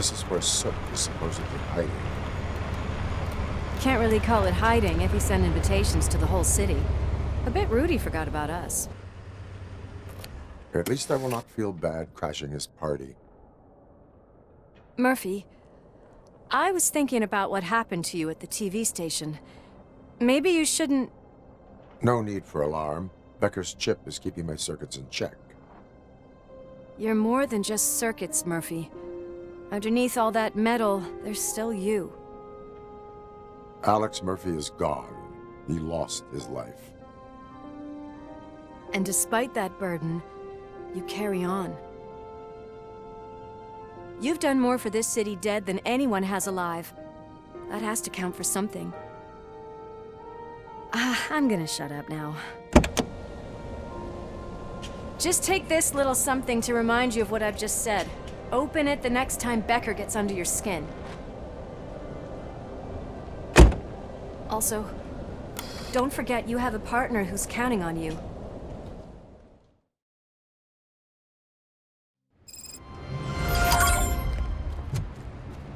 This is where Sook is supposedly hiding. Can't really call it hiding if he sent invitations to the whole city. A bit rude he forgot about us. At least I will not feel bad crashing his party. Murphy, I was thinking about what happened to you at the TV station. Maybe you shouldn't... No need for alarm. Becker's chip is keeping my circuits in check. You're more than just circuits, Murphy. Underneath all that metal, there's still you. Alex Murphy is gone. He lost his life. And despite that burden, you carry on. You've done more for this city dead than anyone has alive. That has to count for something. I'm gonna shut up now. Just take this little something to remind you of what I've just said. Open it the next time Becker gets under your skin. Also, don't forget you have a partner who's counting on you.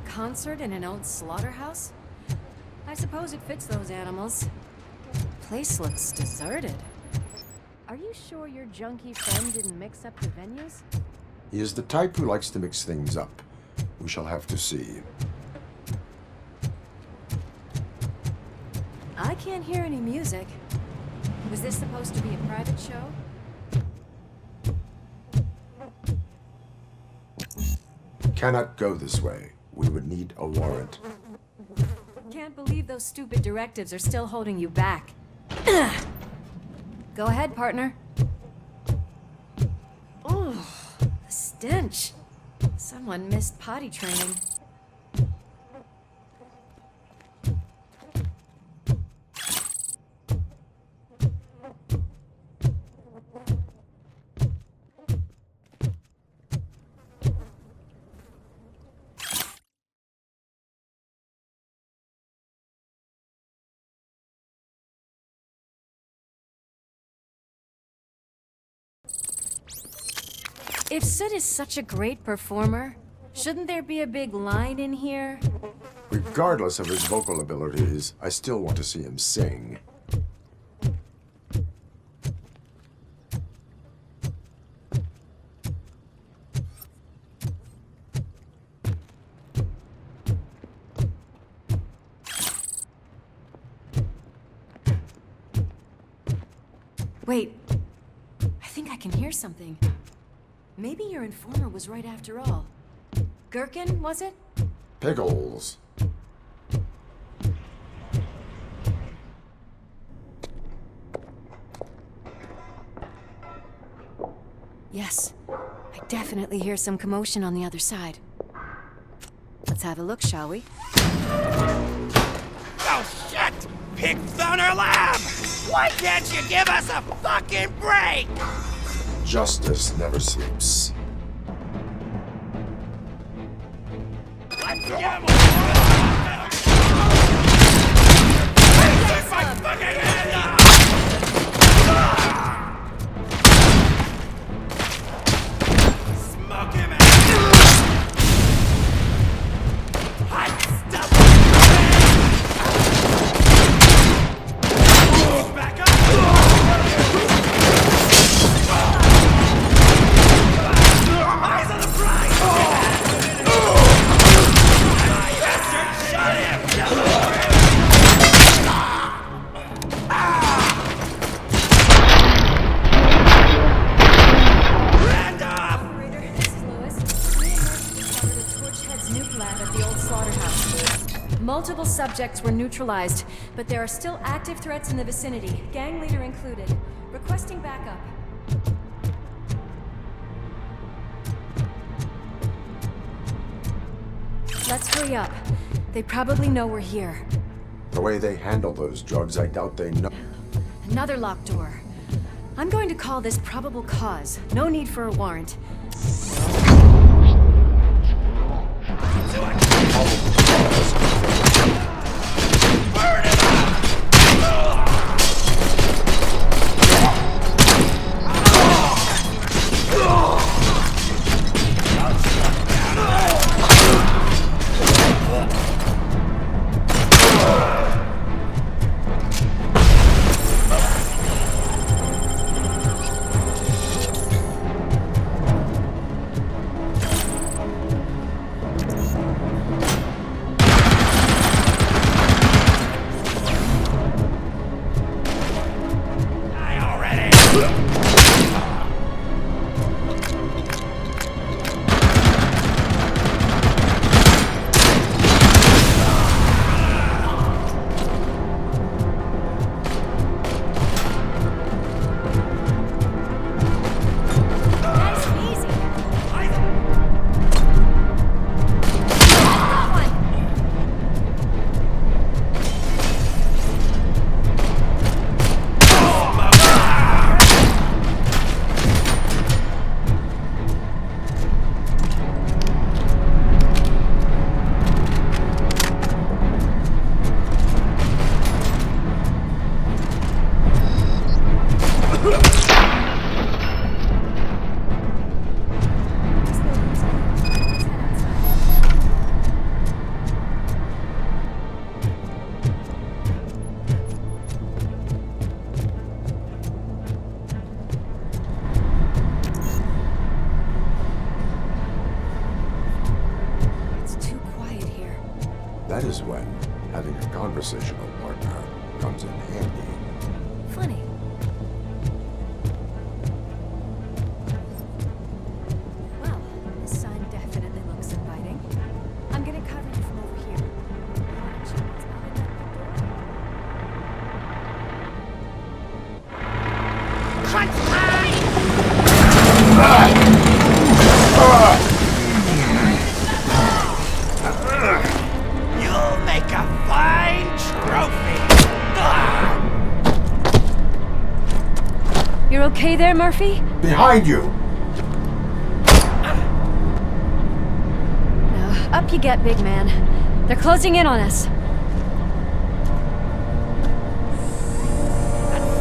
Concert in an old slaughterhouse? I suppose it fits those animals. Place looks deserted. Are you sure your junkie friend didn't mix up the venues? He is the type who likes to mix things up. We shall have to see. I can't hear any music. Was this supposed to be a private show? Cannot go this way. We would need a warrant. Can't believe those stupid directives are still holding you back. Go ahead, partner. Oh, the stench. Someone missed potty training. If Sid is such a great performer, shouldn't there be a big line in here? Regardless of his vocal abilities, I still want to see him sing. Wait, I think I can hear something. Maybe your informer was right after all. Gherkin, was it? Pickles. Yes, I definitely hear some commotion on the other side. Let's have a look, shall we? Oh shit! Pig Thunder Lab! Why can't you give us a fucking break? Justice never sleeps. Let's get him! Take my fucking hand off! Smoke him out! Hot stuff! Back up! Eyes on the prize! Bastard, shut him! Randolph! Operator, this is Lewis. Me and Murphy discovered a Torchhead's nuke lab at the old slaughterhouse. Multiple subjects were neutralized, but there are still active threats in the vicinity, gang leader included. Requesting backup. Let's hurry up. They probably know we're here. The way they handle those drugs, I doubt they know. Another locked door. I'm going to call this probable cause. No need for a warrant. It's too quiet here. That is when having a conversational partner comes in handy. Funny. Well, this sign definitely looks inviting. I'm gonna cover you from over here. Check what's behind that big door. Crunch time! You'll make a fine trophy! You're okay there, Murphy? Behind you! No. Up you get, big man. They're closing in on us.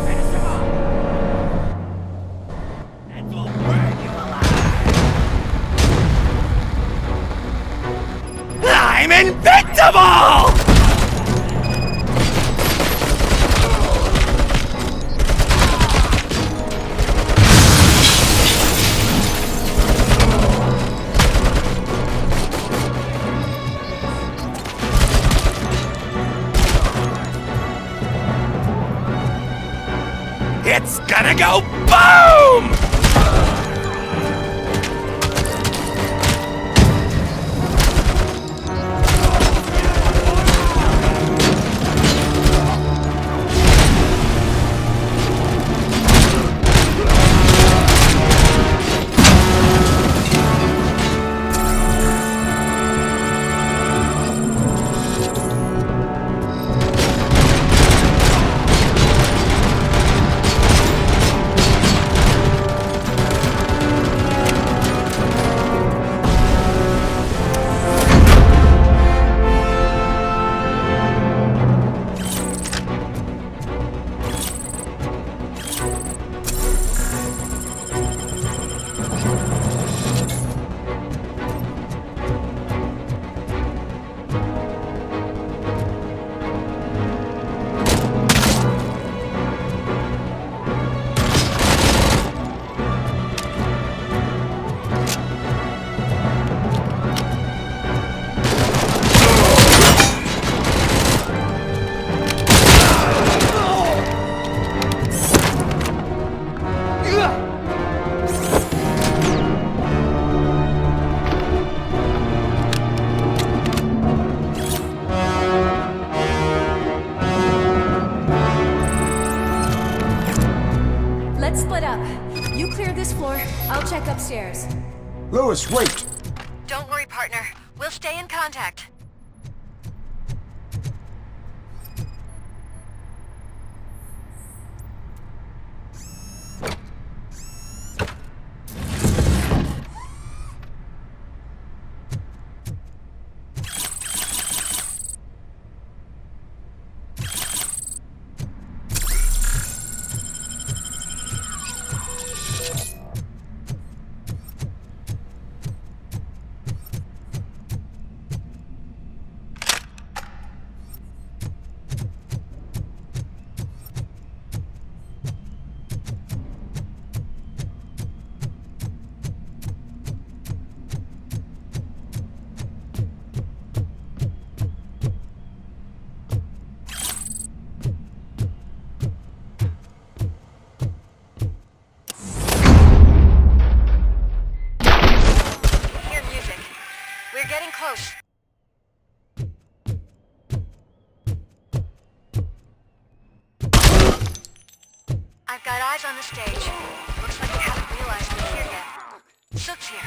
Finish him off! And we'll burn you alive! I'm invincible! It's gonna go boom! Let's split up. You clear this floor, I'll check upstairs. Lewis, wait! Don't worry, partner. We'll stay in contact. close. I've got eyes on the stage. Looks like they haven't realized we're here yet. Sook's here.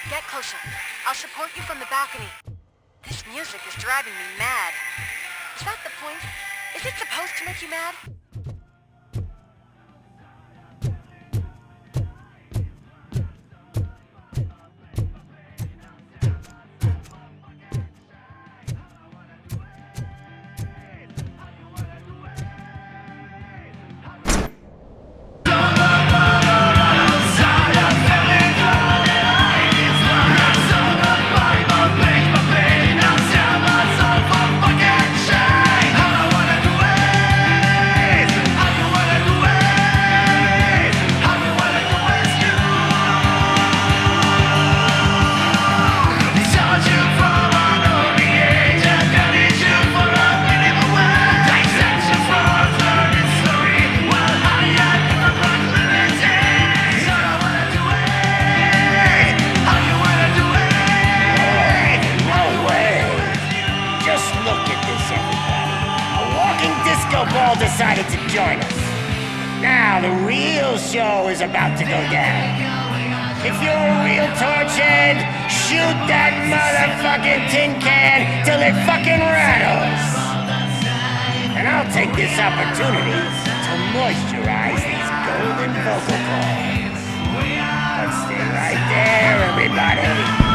Get closer. I'll support you from the balcony. This music is driving me mad. Is that the point? Is it supposed to make you mad? show is about to go down. If you're a real torchhead, shoot that motherfucking tin can till it fucking rattles. And I'll take this opportunity to moisturize these golden vocal cords. But stay right there, everybody.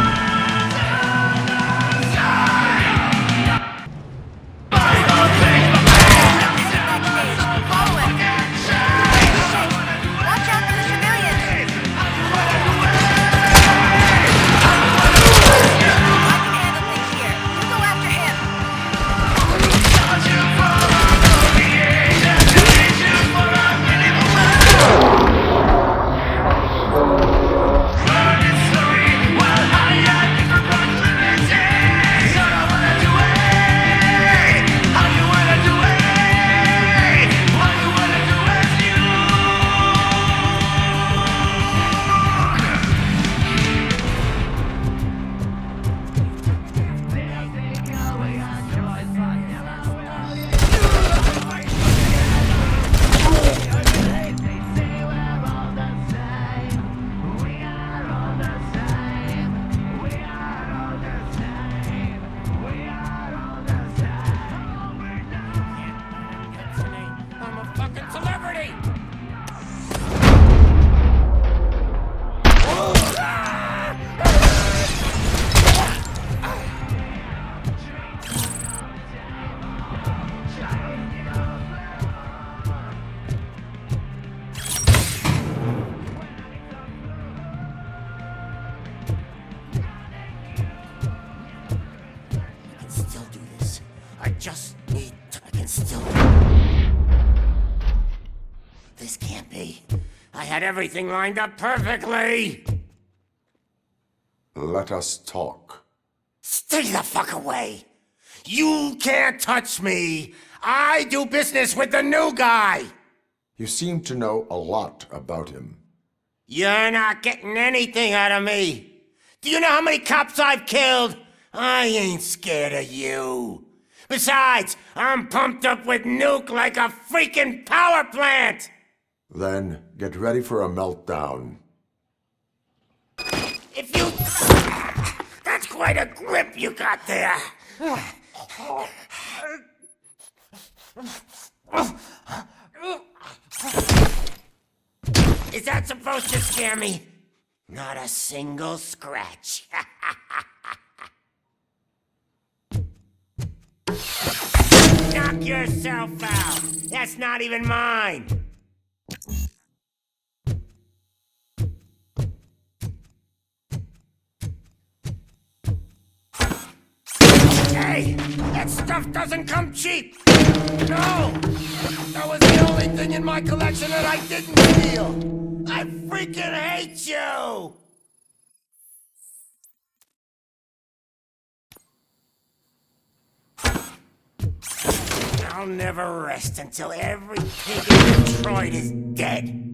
This can't be. I had everything lined up perfectly. Let us talk. Stay the fuck away. You can't touch me. I do business with the new guy. You seem to know a lot about him. You're not getting anything out of me. Do you know how many cops I've killed? I ain't scared of you. Besides, I'm pumped up with nuke like a freaking power plant! Then get ready for a meltdown. If you... That's quite a grip you got there. Is that supposed to scare me? Not a single scratch. Knock yourself out. That's not even mine. Hey, that stuff doesn't come cheap. No, that was the only thing in my collection that I didn't steal. I freaking hate you. I'll never rest until every pig in Detroit is dead.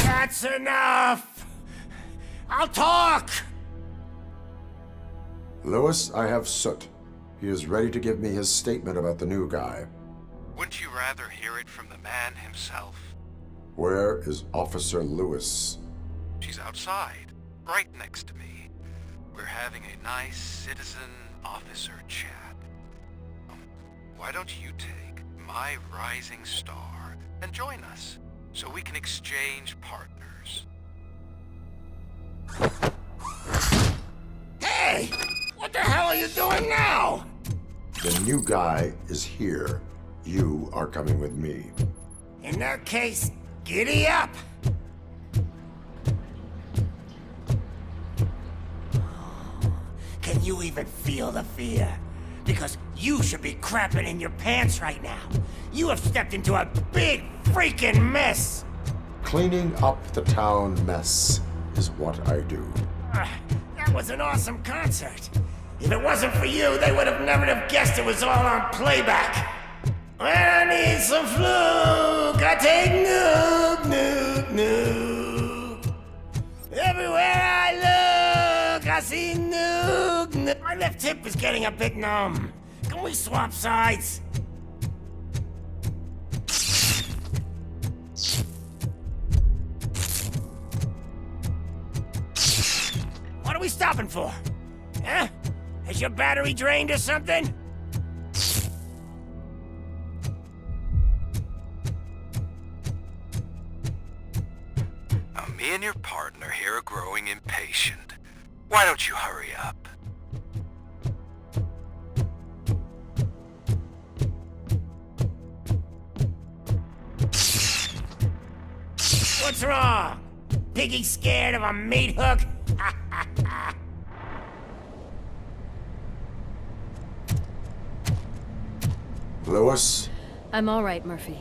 That's enough! I'll talk! Lewis, I have Soot. He is ready to give me his statement about the new guy. Wouldn't you rather hear it from the man himself? Where is Officer Lewis? She's outside, right next to me. We're having a nice citizen-officer chat. Why don't you take my rising star and join us, so we can exchange partners? Hey! What the hell are you doing now? The new guy is here. You are coming with me. In that case, giddy up! Can you even feel the fear? Because you should be crapping in your pants right now. You have stepped into a big freaking mess! Cleaning up the town mess is what I do. That was an awesome concert. If it wasn't for you, they would have never have guessed it was all on playback. When I need some fluke, I take nuke, nuke, nuke. Everywhere I look, I see nuke, nuke. My left hip is getting a bit numb. Come Can we swap sides? What are we stopping for? Huh? Is your battery drained or something? Now, me and your partner here are growing impatient. Why don't you hurry up? What's wrong? Piggy scared of a meat hook? Lewis, I'm all right, Murphy.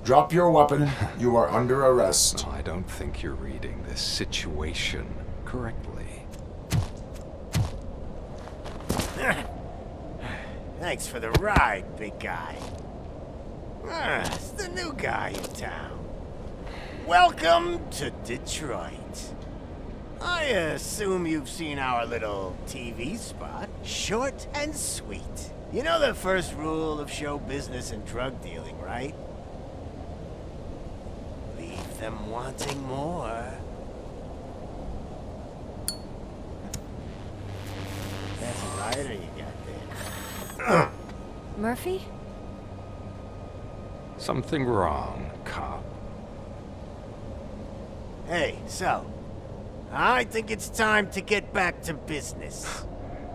drop your weapon. You are under arrest. I don't think you're reading this situation correctly. Thanks for the ride, big guy. It's the new guy in town. Welcome to Detroit. I assume you've seen our little TV spot. Short and sweet. You know the first rule of show business and drug dealing, right? Leave them wanting more. That's a lighter you got there. Murphy? Something wrong, cop. Hey, so, I think it's time to get back to business.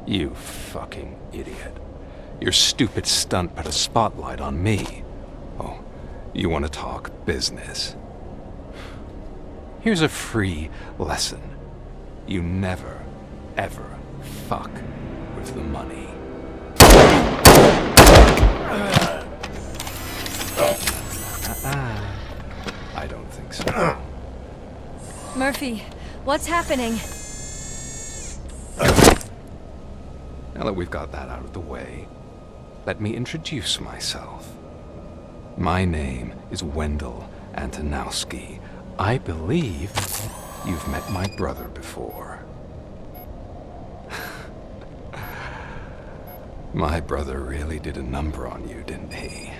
You fucking idiot. Your stupid stunt put a spotlight on me. Oh, you want to talk business? Here's a free lesson. You never, ever fuck with the money. I don't think so. Murphy, what's happening? Now that we've got that out of the way, let me introduce myself. My name is Wendell Antonowski. I believe you've met my brother before. My brother really did a number on you, didn't he?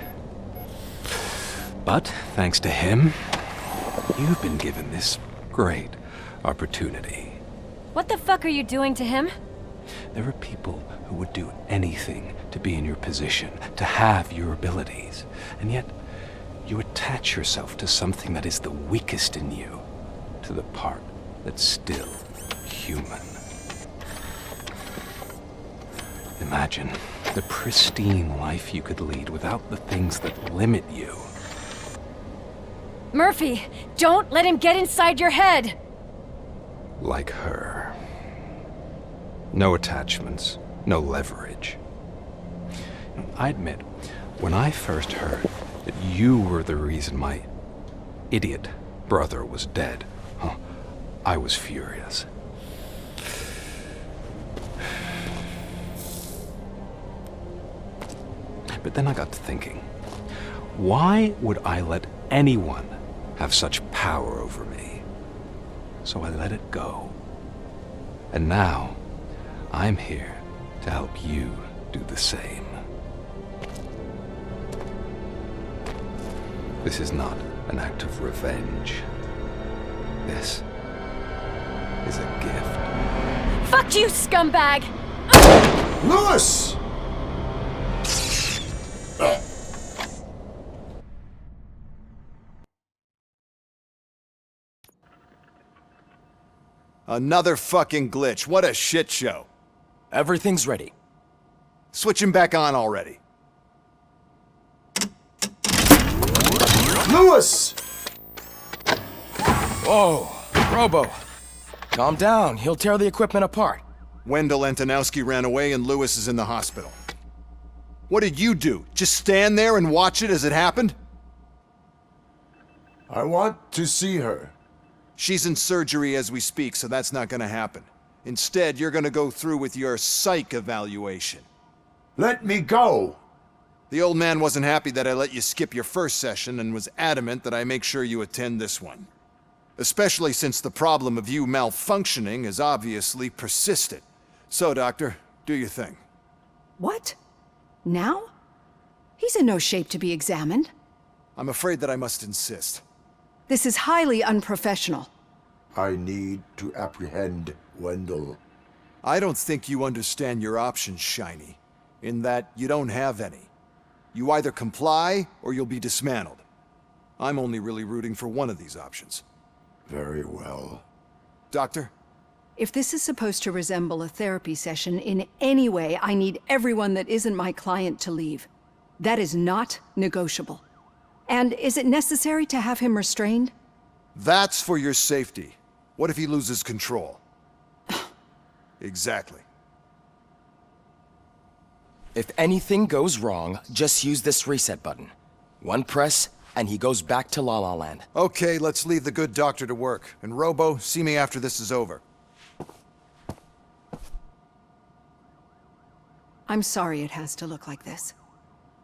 But thanks to him, you've been given this great opportunity. What the fuck are you doing to him? There are people who would do anything to be in your position, to have your abilities, and yet you attach yourself to something that is the weakest in you, to the part that's still human. Imagine the pristine life you could lead without the things that limit you. Murphy, don't let him get inside your head! Like her. No attachments, no leverage. I admit, when I first heard that you were the reason my idiot brother was dead, I was furious. But then I got to thinking, why would I let anyone have such power over me? So I let it go. And now, I'm here to help you do the same. This is not an act of revenge. This is a gift. Fuck you, scumbag! Lewis! Another fucking glitch. What a shit show. Everything's ready. Switch him back on already. Lewis! Whoa, Robo. Calm down. He'll tear the equipment apart. Wendell Antonowski ran away and Lewis is in the hospital. What did you do? Just stand there and watch it as it happened? I want to see her. She's in surgery as we speak, so that's not gonna happen. Instead, you're gonna go through with your psych evaluation. Let me go! The old man wasn't happy that I let you skip your first session and was adamant that I make sure you attend this one. Especially since the problem of you malfunctioning has obviously persisted. So, Doctor, do your thing. What? Now? He's in no shape to be examined. I'm afraid that I must insist. This is highly unprofessional. I need to apprehend Wendell. I don't think you understand your options, Shiny, in that you don't have any. You either comply, or you'll be dismantled. I'm only really rooting for one of these options. Very well. Doctor? If this is supposed to resemble a therapy session in any way, I need everyone that isn't my client to leave. That is not negotiable. And is it necessary to have him restrained? That's for your safety. What if he loses control? Exactly. If anything goes wrong, just use this reset button. One press, and he goes back to La La Land. Okay, let's leave the good doctor to work. And Robo, see me after this is over. I'm sorry it has to look like this.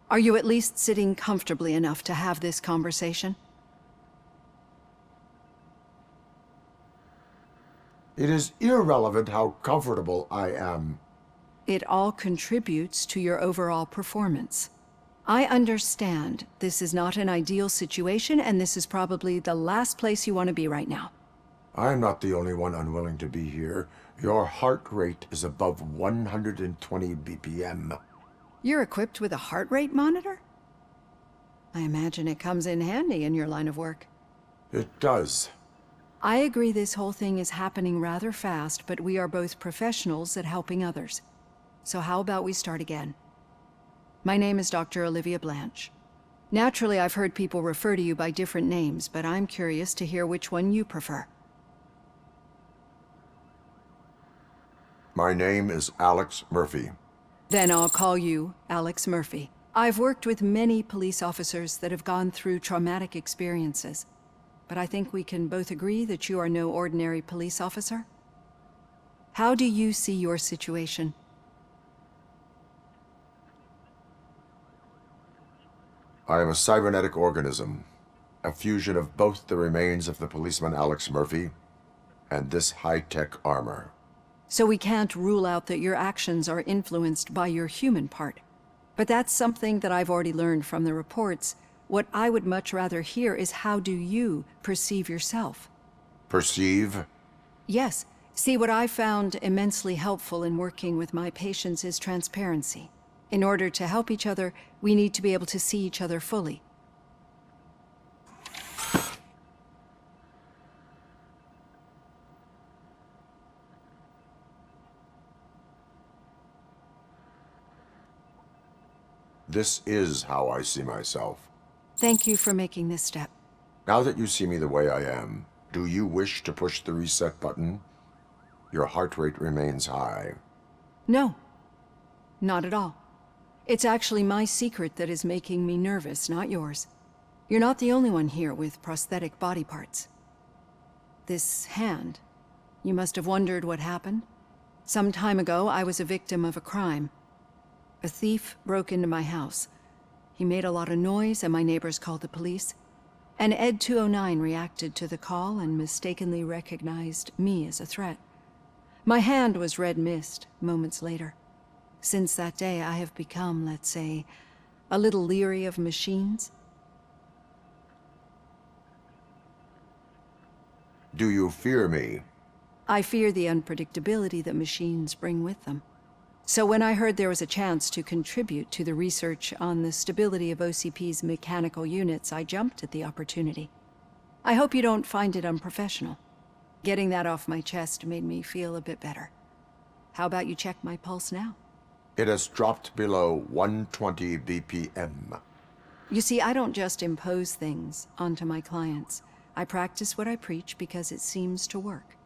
Are you at least sitting comfortably enough to have this conversation? It is irrelevant how comfortable I am. It all contributes to your overall performance. I understand this is not an ideal situation, and this is probably the last place you want to be right now. I'm not the only one unwilling to be here. Your heart rate is above 120 BPM. You're equipped with a heart rate monitor? I imagine it comes in handy in your line of work. It does. I agree this whole thing is happening rather fast, but we are both professionals at helping others. So how about we start again? My name is Dr. Olivia Blanche. Naturally, I've heard people refer to you by different names, but I'm curious to hear which one you prefer. My name is Alex Murphy. Then I'll call you Alex Murphy. I've worked with many police officers that have gone through traumatic experiences, but I think we can both agree that you are no ordinary police officer. How do you see your situation? I am a cybernetic organism, a fusion of both the remains of the policeman Alex Murphy and this high-tech armor. So we can't rule out that your actions are influenced by your human part. But that's something that I've already learned from the reports. What I would much rather hear is how do you perceive yourself? Perceive? Yes. See, what I found immensely helpful in working with my patients is transparency. In order to help each other, we need to be able to see each other fully. This is how I see myself. Thank you for making this step. Now that you see me the way I am, do you wish to push the reset button? Your heart rate remains high. No, not at all. It's actually my secret that is making me nervous, not yours. You're not the only one here with prosthetic body parts. This hand, you must have wondered what happened. Some time ago, I was a victim of a crime. A thief broke into my house. He made a lot of noise and my neighbors called the police. And Ed 209 reacted to the call and mistakenly recognized me as a threat. My hand was red mist moments later. Since that day, I have become, let's say, a little leery of machines. Do you fear me? I fear the unpredictability that machines bring with them. So when I heard there was a chance to contribute to the research on the stability of OCP's mechanical units, I jumped at the opportunity. I hope you don't find it unprofessional. Getting that off my chest made me feel a bit better. How about you check my pulse now? It has dropped below 120 BPM. You see, I don't just impose things onto my clients. I practice what I preach because it seems to work.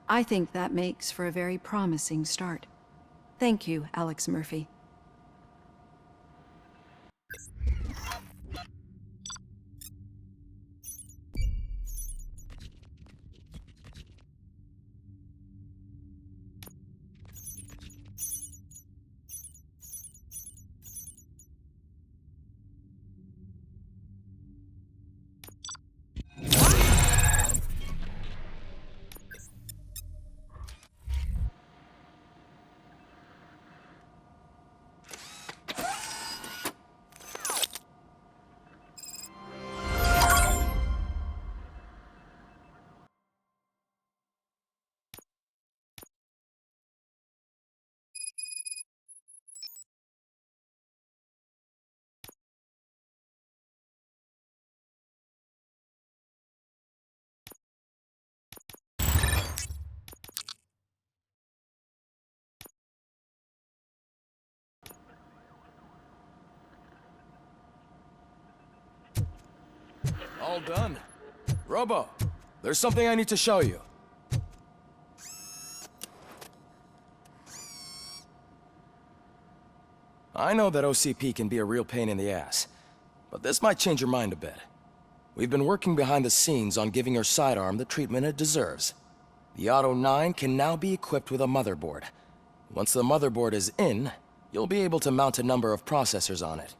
I think that makes for a very promising start. Thank you, Alex Murphy. All done. Robo, there's something I need to show you. I know that OCP can be a real pain in the ass, but this might change your mind a bit. We've been working behind the scenes on giving your sidearm the treatment it deserves. The Auto 9 can now be equipped with a motherboard. Once the motherboard is in, you'll be able to mount a number of processors on it.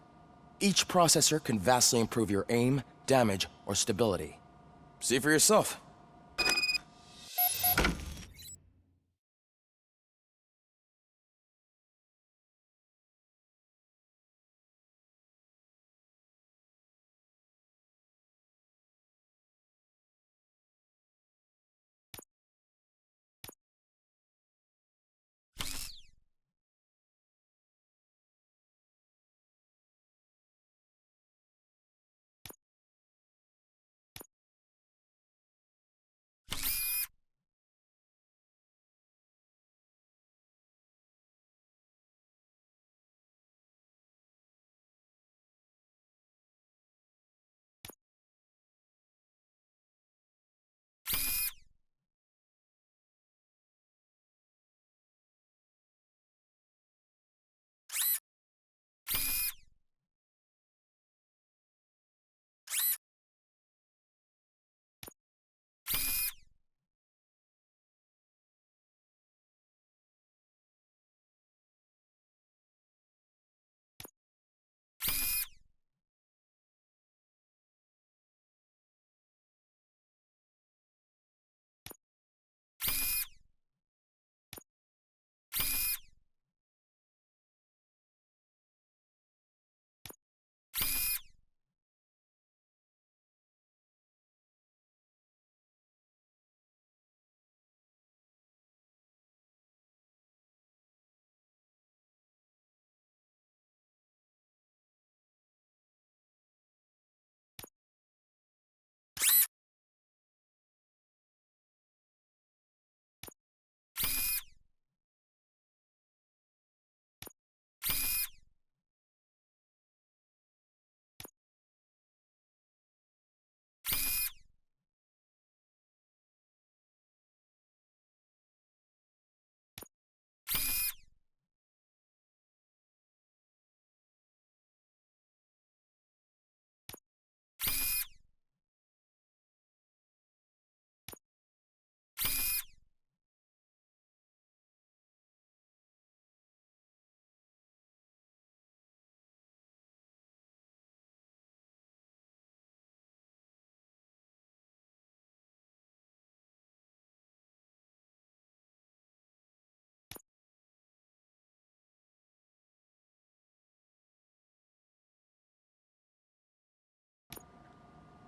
Each processor can vastly improve your aim, damage, or stability. See for yourself.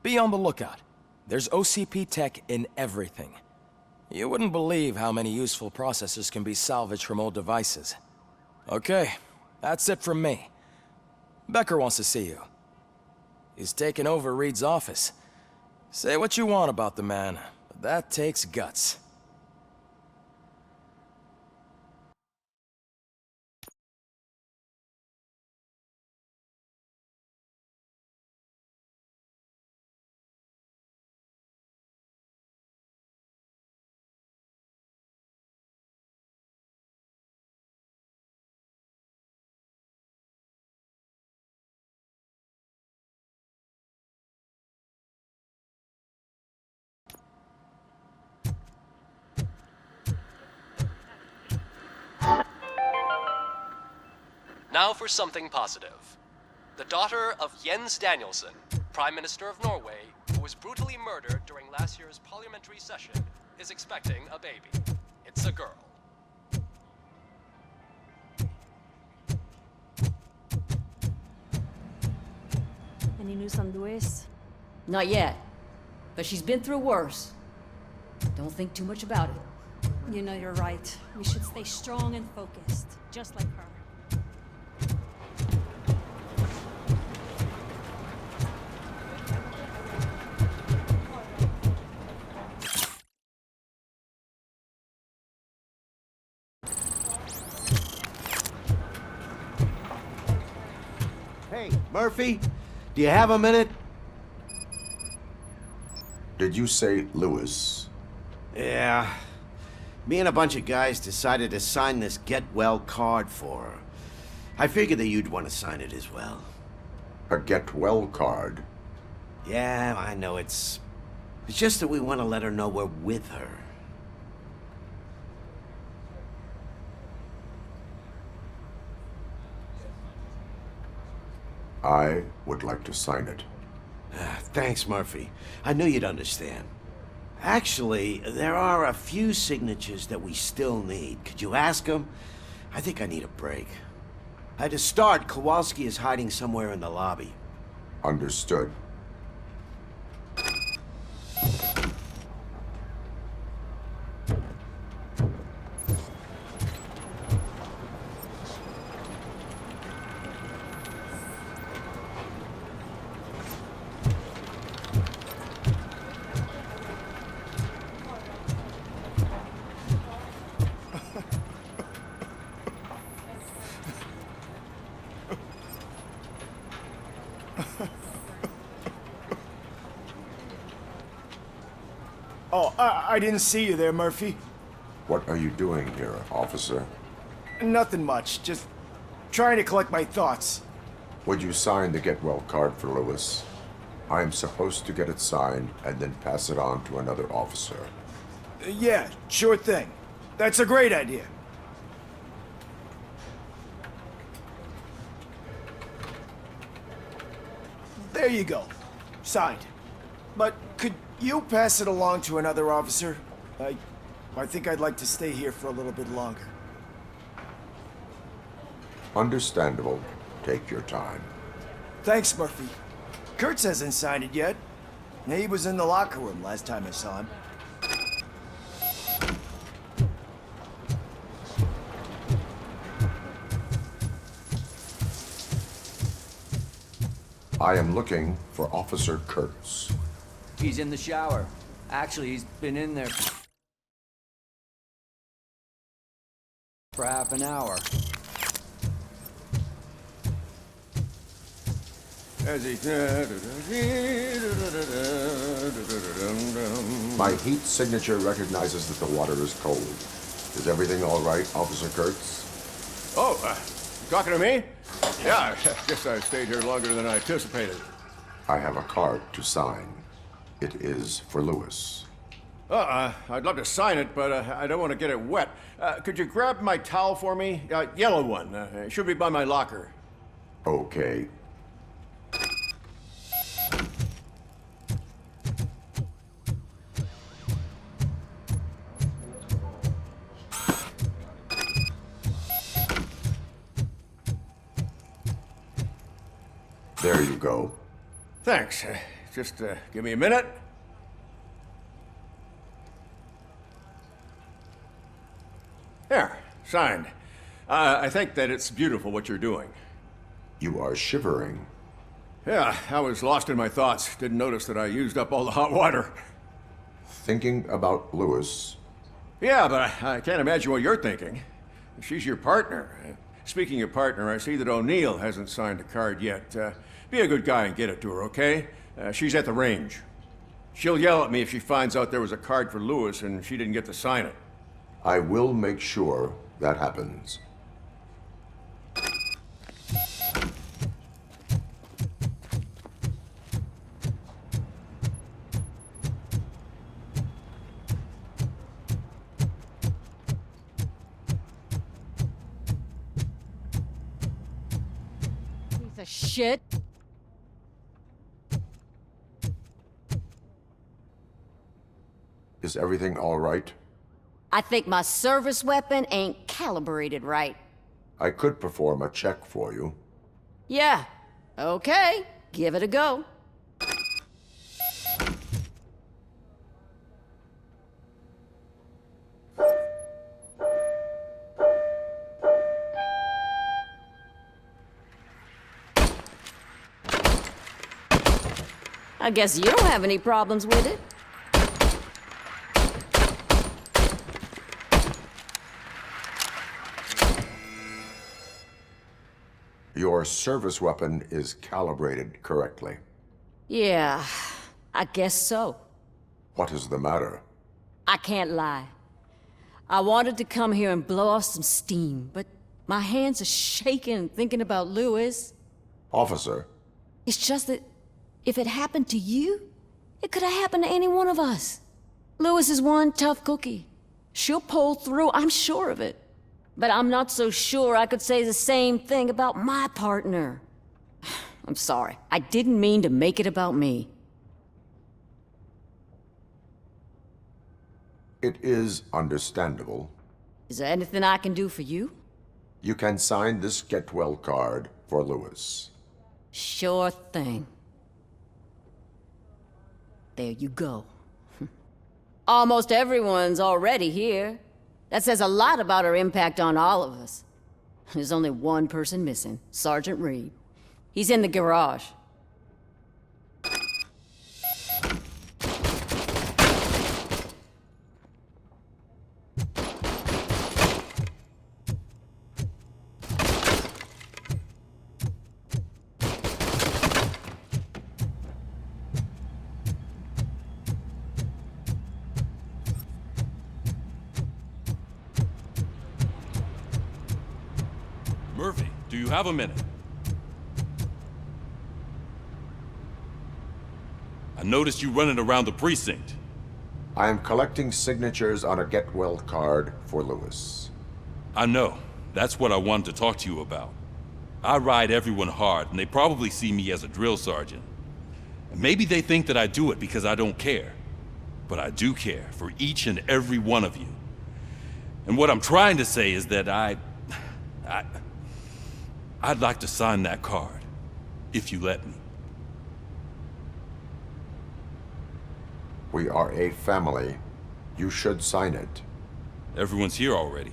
Be on the lookout. There's OCP tech in everything. You wouldn't believe how many useful processors can be salvaged from old devices. Okay, that's it from me. Becker wants to see you. He's taken over Reed's office. Say what you want about the man, but that takes guts. Now for something positive. The daughter of Jens Danielson, Prime Minister of Norway, who was brutally murdered during last year's parliamentary session, is expecting a baby. It's a girl. Any news on Luis? Not yet. But she's been through worse. Don't think too much about it. You know you're right. We should stay strong and focused, just like her. Hey, Murphy, do you have a minute? Did you say Lewis? Yeah. Me and a bunch of guys decided to sign this get well card for her. I figured that you'd want to sign it as well. A get well card? Yeah, I know it's just that we want to let her know we're with her. I would like to sign it. Thanks, Murphy. I knew you'd understand. Actually, there are a few signatures that we still need. Could you ask them? I think I need a break. To start, Kowalski is hiding somewhere in the lobby. Understood. Oh, I didn't see you there, Murphy. What are you doing here, officer? Nothing much, just trying to collect my thoughts. Would you sign the get well card for Lewis? I am supposed to get it signed and then pass it on to another officer. Yeah, sure thing. That's a great idea. There you go. Signed. But could you pass it along to another officer? I think I'd like to stay here for a little bit longer. Understandable. Take your time. Thanks, Murphy. Kurtz hasn't signed it yet. He was in the locker room last time I saw him. I am looking for Officer Kurtz. He's in the shower. Actually, he's been in there for half an hour. My heat signature recognizes that the water is cold. Is everything all right, Officer Kurtz? Oh, talking to me? Yeah, I guess I stayed here longer than I anticipated. I have a card to sign. It is for Lewis. I'd love to sign it, but I don't want to get it wet. Could you grab my towel for me? Yellow one. It should be by my locker. Okay. There you go. Thanks. Just give me a minute. There, signed. I think that it's beautiful what you're doing. You are shivering. Yeah, I was lost in my thoughts. Didn't notice that I used up all the hot water. Thinking about Lewis. Yeah, but I can't imagine what you're thinking. She's your partner. Speaking of partner, I see that O'Neill hasn't signed a card yet. Be a good guy and get it to her, okay? She's at the range. She'll yell at me if she finds out there was a card for Lewis and she didn't get to sign it. I will make sure that happens. Piece of shit. Is everything all right? I think my service weapon ain't calibrated right. I could perform a check for you. Yeah. Okay. Give it a go. I guess you don't have any problems with it. Your service weapon is calibrated correctly. Yeah, I guess so. What is the matter? I can't lie. I wanted to come here and blow off some steam, but my hands are shaking thinking about Lewis. Officer. It's just that if it happened to you, it could have happened to any one of us. Lewis is one tough cookie. She'll pull through, I'm sure of it. But I'm not so sure I could say the same thing about my partner. I'm sorry. I didn't mean to make it about me. It is understandable. Is there anything I can do for you? You can sign this get well card for Lewis. Sure thing. There you go. Almost everyone's already here. That says a lot about her impact on all of us. There's only one person missing, Sergeant Reed. He's in the garage. Murphy, do you have a minute? I noticed you running around the precinct. I am collecting signatures on a get well card for Lewis. I know. That's what I wanted to talk to you about. I ride everyone hard, and they probably see me as a drill sergeant. And maybe they think that I do it because I don't care. But I do care for each and every one of you. And what I'm trying to say is that I'd like to sign that card, if you let me. We are a family. You should sign it. Everyone's here already.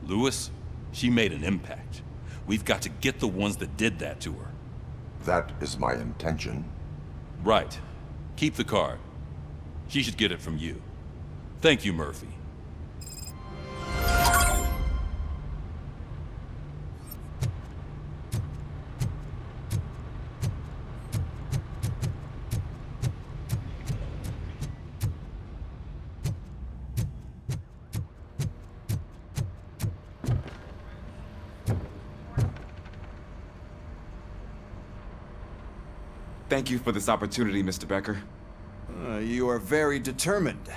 Lewis, she made an impact. We've got to get the ones that did that to her. That is my intention. Right. Keep the card. She should get it from you. Thank you, Murphy. Thank you for this opportunity, Mr. Becker. You are very determined.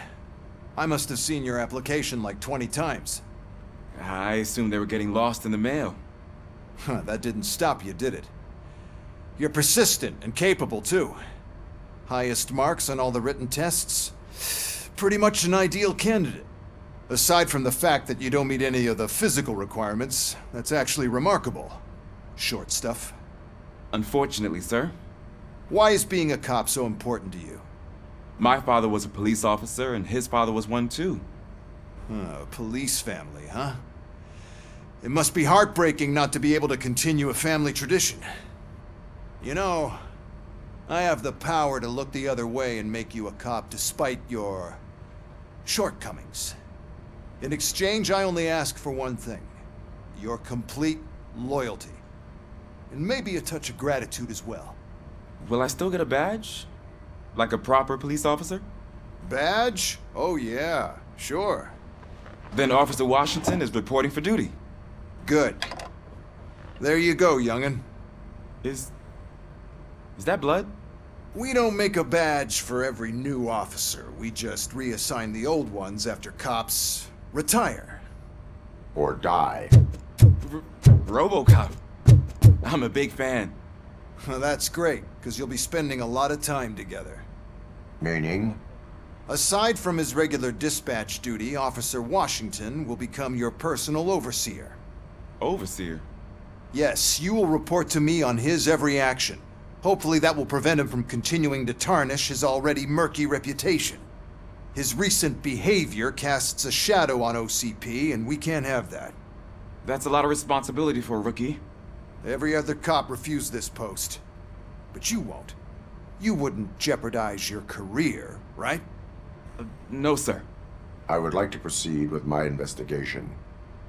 I must have seen your application like 20 times. I assumed they were getting lost in the mail. That didn't stop you, did it? You're persistent and capable, too. Highest marks on all the written tests. Pretty much an ideal candidate. Aside from the fact that you don't meet any of the physical requirements, that's actually remarkable. Short stuff. Unfortunately, sir. Why is being a cop so important to you? My father was a police officer, and his father was one too. A police family, huh? It must be heartbreaking not to be able to continue a family tradition. You know, I have the power to look the other way and make you a cop despite your shortcomings. In exchange, I only ask for one thing. Your complete loyalty. And maybe a touch of gratitude as well. Will I still get a badge? Like a proper police officer? Badge? Oh yeah, sure. Then Officer Washington is reporting for duty. Good. There you go, young'un. Is that blood? We don't make a badge for every new officer. We just reassign the old ones after cops retire. Or die. Robocop. I'm a big fan. That's great, because you'll be spending a lot of time together. Meaning? Aside from his regular dispatch duty, Officer Washington will become your personal overseer. Overseer? Yes, you will report to me on his every action. Hopefully that will prevent him from continuing to tarnish his already murky reputation. His recent behavior casts a shadow on OCP, and we can't have that. That's a lot of responsibility for a rookie. Every other cop refused this post. But you won't. You wouldn't jeopardize your career, right? No, sir. I would like to proceed with my investigation,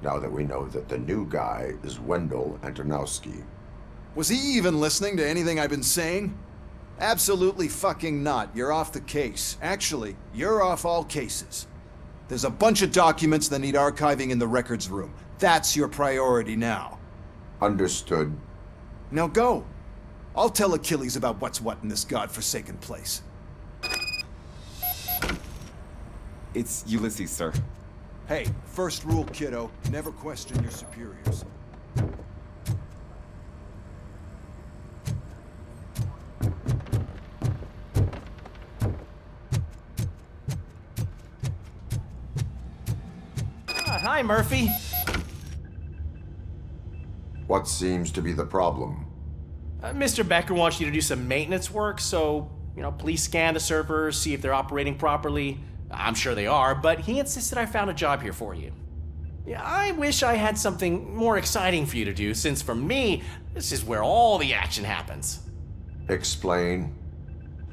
now that we know that the new guy is Wendell Antonowski. Was he even listening to anything I've been saying? Absolutely fucking not. You're off the case. Actually, you're off all cases. There's a bunch of documents that need archiving in the records room. That's your priority now. Understood. Now go. I'll tell Achilles about what's what in this godforsaken place. It's Ulysses, sir. Hey, first rule, kiddo. Never question your superiors. Hi, Murphy. What seems to be the problem? Mr. Becker wants you to do some maintenance work, so, please scan the servers, see if they're operating properly. I'm sure they are, but he insisted I found a job here for you. Yeah, I wish I had something more exciting for you to do, since for me, this is where all the action happens. Explain.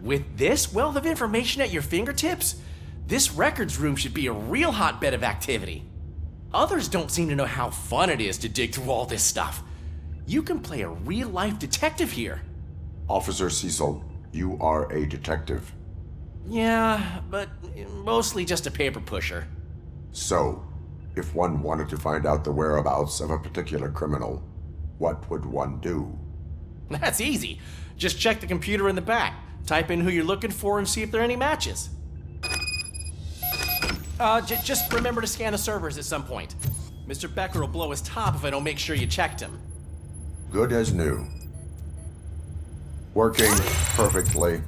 With this wealth of information at your fingertips, this records room should be a real hotbed of activity. Others don't seem to know how fun it is to dig through all this stuff. You can play a real-life detective here. Officer Cecil, you are a detective. Yeah, but mostly just a paper pusher. So, if one wanted to find out the whereabouts of a particular criminal, what would one do? That's easy. Just check the computer in the back, type in who you're looking for, and see if there are any matches. Just remember to scan the servers at some point. Mr. Becker will blow his top if I don't make sure you checked him. Good as new. Working perfectly.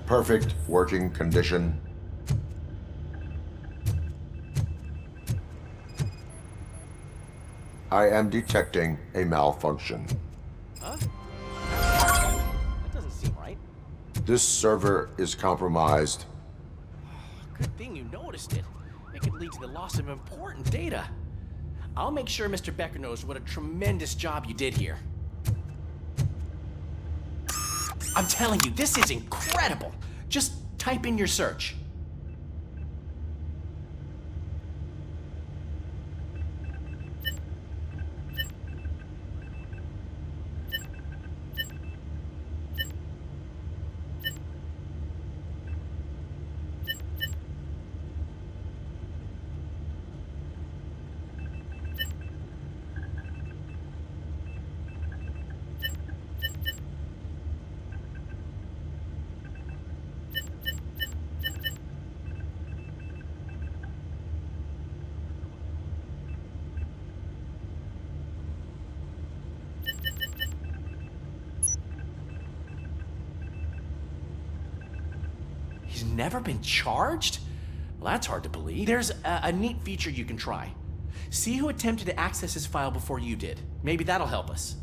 Perfect working condition. I am detecting a malfunction. Huh? That doesn't seem right. This server is compromised. Good thing you noticed it. It could lead to the loss of important data. I'll make sure Mr. Becker knows what a tremendous job you did here. I'm telling you, this is incredible. Just type in your search. He's never been charged? Well, that's hard to believe. There's a neat feature you can try. See who attempted to access his file before you did. Maybe that'll help us.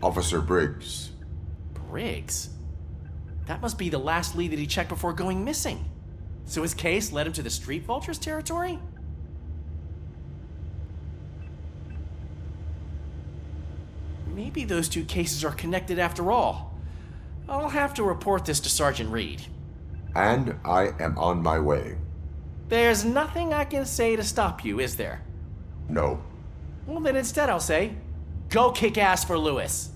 Officer Briggs. Briggs? That must be the last lead that he checked before going missing. So his case led him to the Street Vultures territory? Maybe those two cases are connected after all. I'll have to report this to Sergeant Reed. And I am on my way. There's nothing I can say to stop you, is there? No. Well, then instead I'll say, go kick ass for Lewis.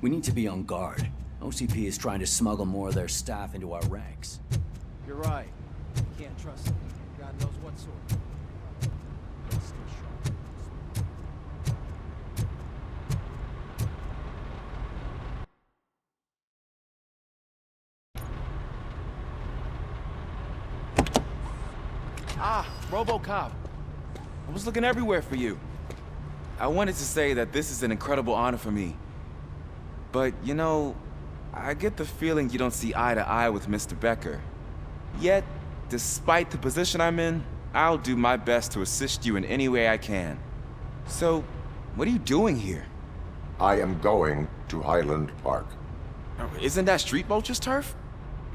We need to be on guard. OCP is trying to smuggle more of their staff into our ranks. You're right. Can't trust them. God knows what sort. Let's stay sharp. Ah, Robocop. I was looking everywhere for you. I wanted to say that this is an incredible honor for me. But, I get the feeling you don't see eye to eye with Mr. Becker. Yet, despite the position I'm in, I'll do my best to assist you in any way I can. So, what are you doing here? I am going to Highland Park. Isn't that Street Vulture's turf?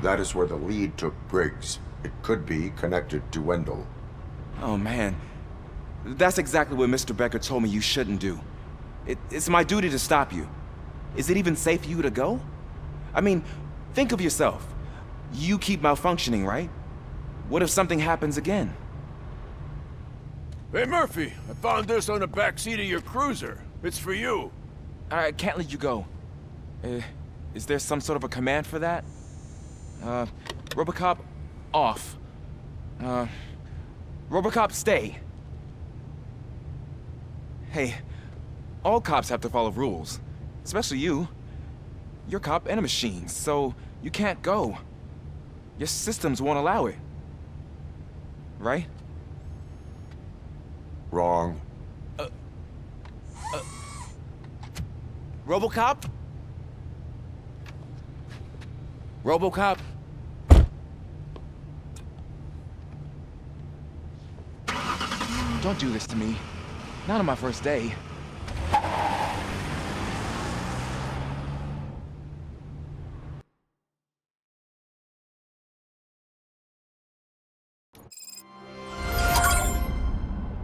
That is where the lead took Briggs. It could be connected to Wendell. Oh man, that's exactly what Mr. Becker told me you shouldn't do. It's my duty to stop you. Is it even safe for you to go? I mean, think of yourself. You keep malfunctioning, right? What if something happens again? Hey, Murphy, I found this on the back seat of your cruiser. It's for you. I can't let you go. Is there some sort of a command for that? Robocop, off. Robocop, stay. Hey, all cops have to follow rules. Especially you. You're a cop and a machine, so you can't go. Your systems won't allow it. Right? Wrong. Robocop? Robocop? Don't do this to me. Not on my first day.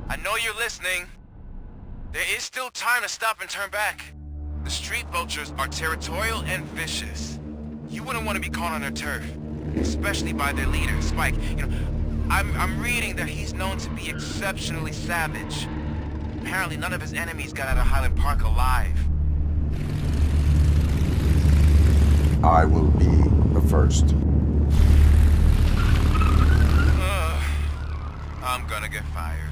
I know you're listening. There is still time to stop and turn back. The street vultures are territorial and vicious. You wouldn't want to be caught on their turf, especially by their leader, Spike. You know, I'm reading that he's known to be exceptionally savage. Apparently none of his enemies got out of Highland Park alive. I will be the first. I'm gonna get fired.